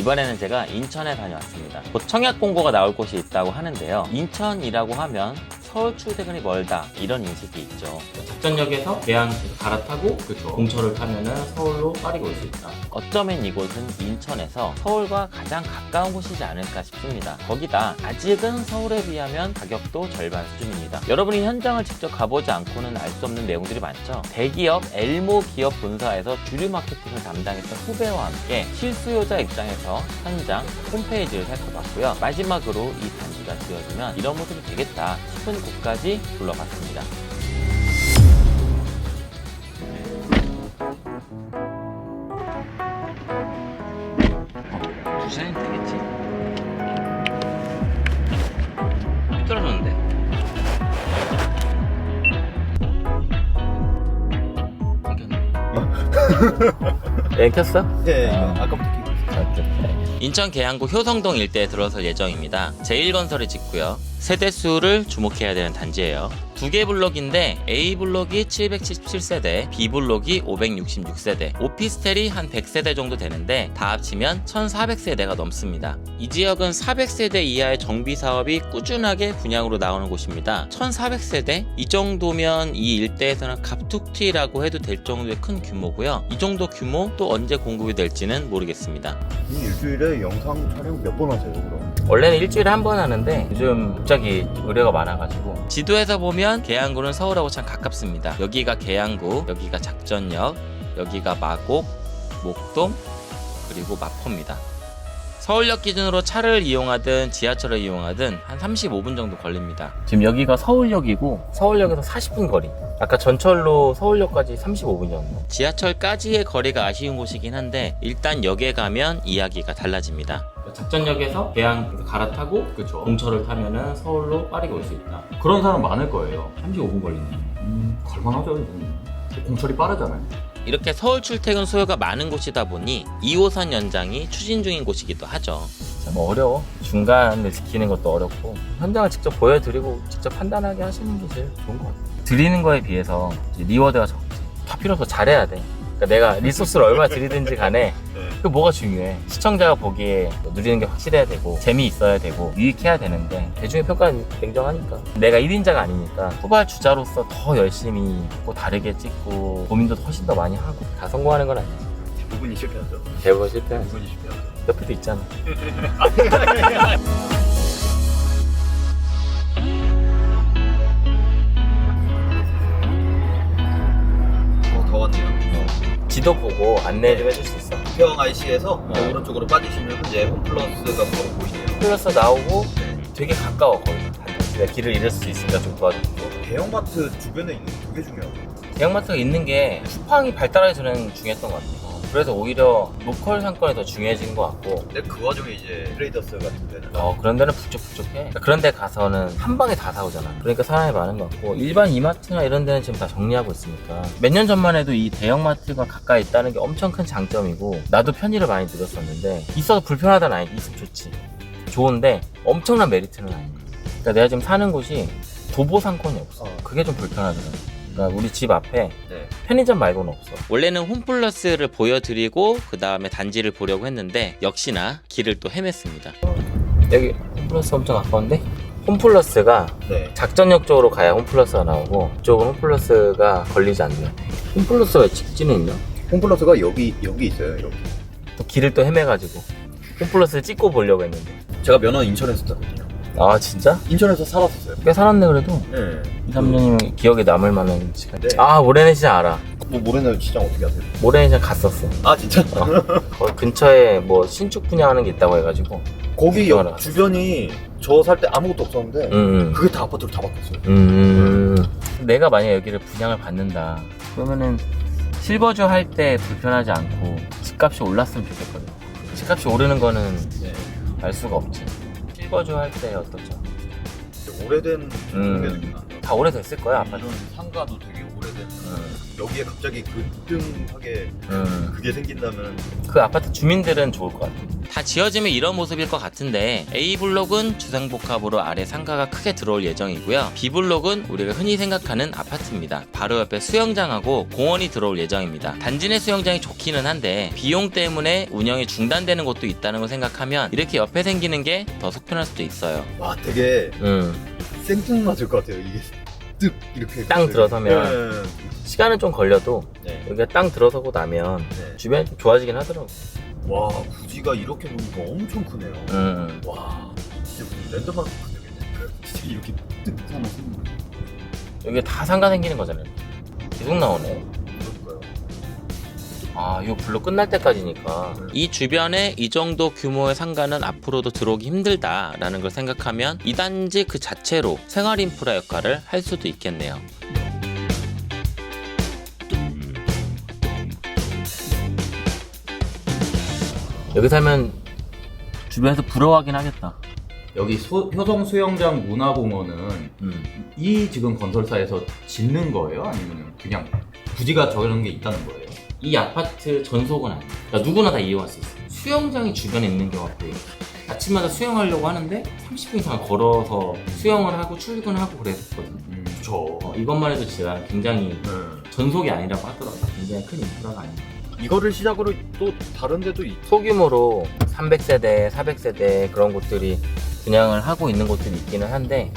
이번에는 제가 인천에 다녀왔습니다. 곧 청약 공고가 나올 곳이 있다고 하는데요. 인천이라고 하면 서울 출퇴근이 멀다 이런 인식이 있죠. 작전역에서 계양 갈아타고 공철을 타면은 서울로 빠르게 올 수 있다. 어쩌면 이곳은 인천에서 서울과 가장 가까운 곳이지 않을까 싶습니다. 거기다 아직은 서울에 비하면 가격도 절반 수준입니다. 여러분이 현장을 직접 가보지 않고는 알 수 없는 내용들이 많죠. 대기업 엘모 기업 본사에서 주류 마케팅을 담당했던 후배와 함께 실수요자 입장에서 현장 홈페이지를 살펴봤고요. 마지막으로 이 단지가 지어지면 이런 모습이 되겠다 싶은 곳까지 둘러봤습니다. 부산이 되겠지. 떨어졌는데. 켰어? 네, 아까부터 끼고 있어요. 인천 계양구 효성동 일대에 들어설 예정입니다. 제1건설이 짓고요. 세대수를 주목해야 되는 단지예요. 두 개 블록인데 A 블록이 777세대, B 블록이 566세대, 오피스텔이 한 100세대 정도 되는데 다 합치면 1400세대가 넘습니다. 이 지역은 400세대 이하의 정비 사업이 꾸준하게 분양으로 나오는 곳입니다. 1400세대? 이 정도면 이 일대에서는 갑툭튀라고 해도 될 정도의 큰 규모고요. 이 정도 규모 또 언제 공급이 될지는 모르겠습니다. 이 일주일에 영상 촬영 몇 번 하세요, 그럼? 원래는 일주일에 한 번 하는데 요즘 갑자기 의뢰가 많아가지고 지도에서 보면 계양구는 서울하고 참 가깝습니다. 여기가 계양구, 여기가 작전역, 여기가 마곡, 목동, 그리고 마포입니다. 서울역 기준으로 차를 이용하든 지하철을 이용하든 한 35분 정도 걸립니다. 지금 여기가 서울역이고 서울역에서 40분 거리. 아까 전철로 서울역까지 35분 정도. 지하철까지의 거리가 아쉬운 곳이긴 한데 일단 역에 가면 이야기가 달라집니다. 작전역에서 계양 갈아타고 공철을 타면은 서울로 빠르게 올 수 있다. 그런 사람 많을 거예요. 35분 걸리네. 갈만하죠. 공철이 빠르잖아요. 이렇게 서울 출퇴근 수요가 많은 곳이다 보니 2호선 연장이 추진 중인 곳이기도 하죠. 참 어려워. 중간을 지키는 것도 어렵고 현장을 직접 보여드리고 직접 판단하게 하시는 게 제일 좋은 것 같아요. 드리는 거에 비해서 리워드가 적지. 다 필요 없어. 잘해야 돼. 그러니까 내가 리소스를 얼마나 드리든지 간에 그 뭐가 중요해. 시청자가 보기에 누리는 게 확실해야 되고 재미있어야 되고 유익해야 되는데 대중의 평가는 냉정하니까 내가 1인자가 아니니까 후발주자로서 더 열심히 고 다르게 찍고 고민도 훨씬 더 많이 하고 다 성공하는 건 아니지. 대부분이 실패하죠. 대부분 실패하지. 대부분이 실패하죠. 옆에도 있잖아. 더 왔네요. 지도 보고 안내 좀 해줄 수 있어. 태영 IC에서 오른쪽으로 빠지시면 이제 홈플러스가 바로 보이네요. 플러스 나오고 되게 가까워 거기. 내가 길을 잃을 수 있으니까 좀 도와줄게. 대형마트 주변에 있는 게 되게 중요하고. 대형마트가 있는 게 쿠팡이 발달하기 전에는 중요했던 것 같아요. 그래서 오히려 로컬 상권이 더 중요해진 것 같고 근데 그 와중에 이제 트레이더스 같은 데는 그런 데는 북적북적해. 그러니까 그런 데 가서는 한 방에 다 사오잖아. 그러니까 사람이 많은 것 같고 일반 이마트나 이런 데는 지금 다 정리하고 있으니까 몇 년 전만 해도 이 대형마트가 가까이 있다는 게 엄청 큰 장점이고 나도 편의를 많이 늘었었는데 있어서 불편하다는 아니지. 있으면 좋지. 좋은데 엄청난 메리트는 아닌 거야. 그러니까 내가 지금 사는 곳이 도보 상권이 없어. 그게 좀 불편하더라고. 그러니까 우리 집 앞에 편의점 말고는 없어. 원래는 홈플러스를 보여드리고 그 다음에 단지를 보려고 했는데 역시나 길을 또 헤맸습니다. 여기 홈플러스 엄청 가까운데? 홈플러스가 작전역 쪽으로 가야 홈플러스가 나오고 이쪽은 홈플러스가 걸리지 않네. 홈플러스가 직진에 있나? 홈플러스가 여기 있어요. 여기. 또 길을 또 헤매가지고 홈플러스를 찍고 보려고 했는데 제가 면허 인천에서 땄거든요. 아 진짜? 인천에서 살았었어요. 꽤 살았네 그래도. 네. 2, 3년이면 기억에 남을 만한 시간. 네. 아 모래내 시장 알아. 뭐 모래내 시장 어떻게 하세요? 모래내 시장 갔었어. 아 진짜? 거기 근처에 뭐 신축 분양하는 게 있다고 해가지고 거기 구경하러 갔어. 주변이 저 살 때 아무것도 없었는데 그게 다 아파트로 다 바뀌었어요. 내가 만약에 여기를 분양을 받는다 그러면은 실버주 할 때 불편하지 않고 집값이 올랐으면 좋겠거든. 집값이 오르는 거는 알 수가 없지. 실버주 할 때 어떻죠? 오래된 주택이구나. 다 오래됐을 거야 아파트. 이런 상가도 되게 오래된 있거든. 여기에 갑자기 근등하게 그게 생긴다면 그 아파트 주민들은 좋을 것 같아. 다 지어지면 이런 모습일 것 같은데 A블록은 주상복합으로 아래 상가가 크게 들어올 예정이고요. B블록은 우리가 흔히 생각하는 아파트입니다. 바로 옆에 수영장하고 공원이 들어올 예정입니다. 단지 내 수영장이 좋기는 한데 비용 때문에 운영이 중단되는 곳도 있다는 걸 생각하면 이렇게 옆에 생기는 게 더 속편할 수도 있어요. 와 되게 생뚱맞을 것 같아요. 이게 뜩 이렇게 땅 들어서면 시간은 좀 걸려도 네. 여기가 땅 들어서고 나면 네. 주변이 좀 좋아지긴 하더라고. 와 부지가 이렇게 보니까 엄청 크네요. 와 진짜 무슨 랜드마크 되겠네. 진짜 이렇게 뜩 하나 생긴 거. 여기 다 상가 생기는 거잖아요. 계속 나오네. 그러니까요. 아, 이거 블록 끝날 때까지니까. 이 주변에 이 정도 규모의 상가는 앞으로도 들어오기 힘들다라는 걸 생각하면 이 단지 그 자체로 생활 인프라 역할을 할 수도 있겠네요. 여기 살면 주변에서 부러워하긴 하겠다. 여기 효성 수영장 문화공원은 이 지금 건설사에서 짓는 거예요? 아니면 그냥 부지가 저런 게 있다는 거예요? 이 아파트 전속은 아니야. 그러니까 누구나 다 이용할 수 있어. 수영장이 주변에 있는 경우가 거의 아침마다 수영하려고 하는데 30분 이상 걸어서 수영을 하고 출근하고 그랬거든. 그쵸. 이것만 해도 진짜 굉장히 전속이 아니라고 하더라고. 굉장히 큰 인프라가 아니야. 이거를 시작으로 또 다른 데도 소규모로 300세대, 400세대 그런 곳들이 분양을 하고 있는 곳들이 있기는 한데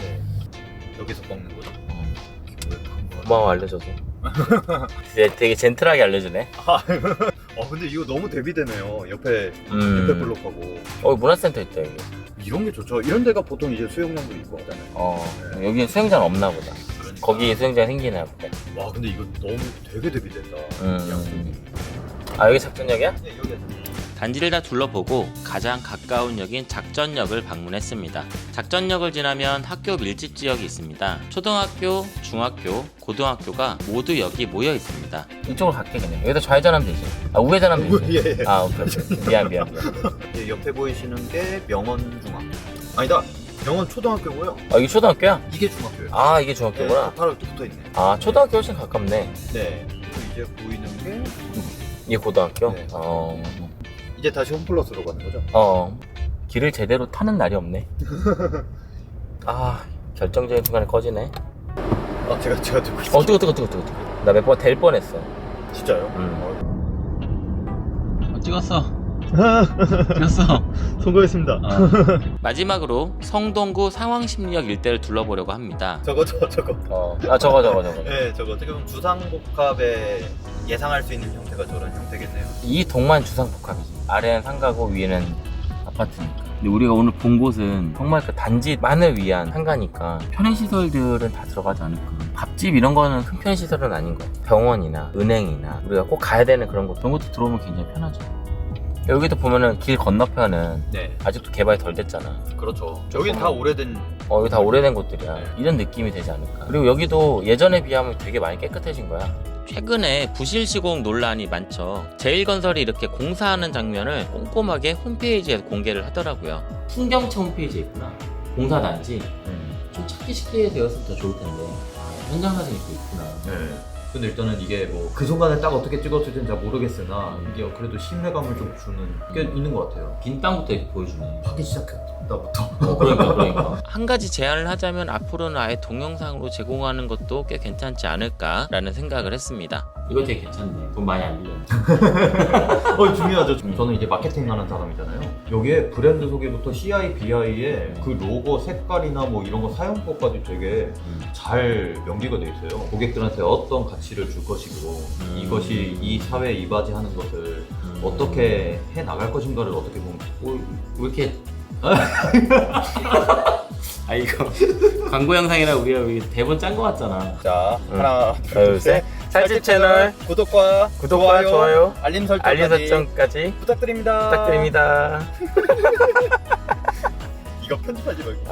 여기서 먹는 거죠? 고마워 알려줘서. 되게 젠틀하게 알려주네. 근데 이거 너무 대비되네요. 옆에 블록하고. 문화센터 있다 여기. 이런 게 좋죠. 이런 데가 보통 이제 수영장도 있고 하잖아요. 여기 수영장 없나 보다. 거기 수영장 생기나 보다. 와 근데 이거 너무 되게 대비된다. 양쪽이. 여기 작전역이야? 네, 여기가 단지를 다 둘러보고 가장 가까운 역인 작전역을 방문했습니다. 작전역을 지나면 학교 밀집 지역이 있습니다. 초등학교, 중학교, 고등학교가 모두 여기 모여 있습니다. 이쪽으로 갈게 그냥. 여기다 좌회전하면 되지. 우회전하면 되지. 예. 오케이. 미안. 예, 옆에 보이시는 게 명원중학교. 아니다. 명원 초등학교고요. 이게 초등학교야? 이게 중학교예요. 이게 중학교구나. 네, 바로 붙어 있네. 초등학교 훨씬 가깝네. 네. 그리고 이제 보이는 게 이게 고등학교? 네. 이제 다시 홈플러스로 가는 거죠? 길을 제대로 타는 날이 없네. 결정적인 순간에 꺼지네. 제가 듣고 있어요. 뜨거. 나 몇 번 될 뻔했어. 진짜요? 찍었어. 성공했습니다. 마지막으로 성동구 상황심리역 일대를 둘러보려고 합니다. 저거. 저거. 네, 저거 지금 주상복합에 예상할 수 있는 형태가 저런 형태겠네요. 이 동만 주상복합이지. 아래는 상가고 위에는 아파트니까. 근데 우리가 오늘 본 곳은 정말 그 단지만을 위한 상가니까 편의시설들은 다 들어가지 않을까. 밥집 이런 거는 큰 편의시설은 아닌 것 같아. 병원이나 은행이나 우리가 꼭 가야 되는 그런 것도 들어오면 굉장히 편하죠. 여기도 보면은 길 건너편은 네. 아직도 개발이 덜 됐잖아. 그렇죠. 여긴 다 오래된. 여기 다 오래된 곳들이야. 네. 이런 느낌이 되지 않을까. 그리고 여기도 예전에 비하면 되게 많이 깨끗해진 거야. 최근에 부실 시공 논란이 많죠. 제일건설이 이렇게 공사하는 장면을 꼼꼼하게 홈페이지에 공개를 하더라고요. 풍경채 홈페이지에 있구나. 공사단지. 좀 찾기 쉽게 되었으면 더 좋을 텐데. 현장 사진이 또 있구나. 네. 근데 일단은 이게 뭐 그 순간에 딱 어떻게 찍었을지는 잘 모르겠으나 이게 그래도 신뢰감을 좀 주는 게 있는 것 같아요. 빈 땅부터 이렇게 보여주네. 하기 시작했다부터. 그러니까. 한 가지 제안을 하자면 앞으로는 아예 동영상으로 제공하는 것도 꽤 괜찮지 않을까라는 생각을 했습니다. 이거 되게 괜찮네. 돈 많이 안 들렸네. 중요하죠. 저는 이제 마케팅 하는 사람이잖아요. 여기에 브랜드 소개부터 CI, BI에 그 로고 색깔이나 뭐 이런 거 사용법까지 되게 잘 명기가 돼 있어요. 고객들한테 어떤 가치를 줄 것이고 이것이 이 사회에 이바지하는 것을 어떻게 해 나갈 것인가를 어떻게 보면 왜 이렇게 이거 광고 영상이라 우리가 대본 짠 거 같잖아. 자, 하나, 둘, 셋. 살집 채널 구독과 좋아요, 알림 알림 설정까지 부탁드립니다. 이거 편집하지 말고.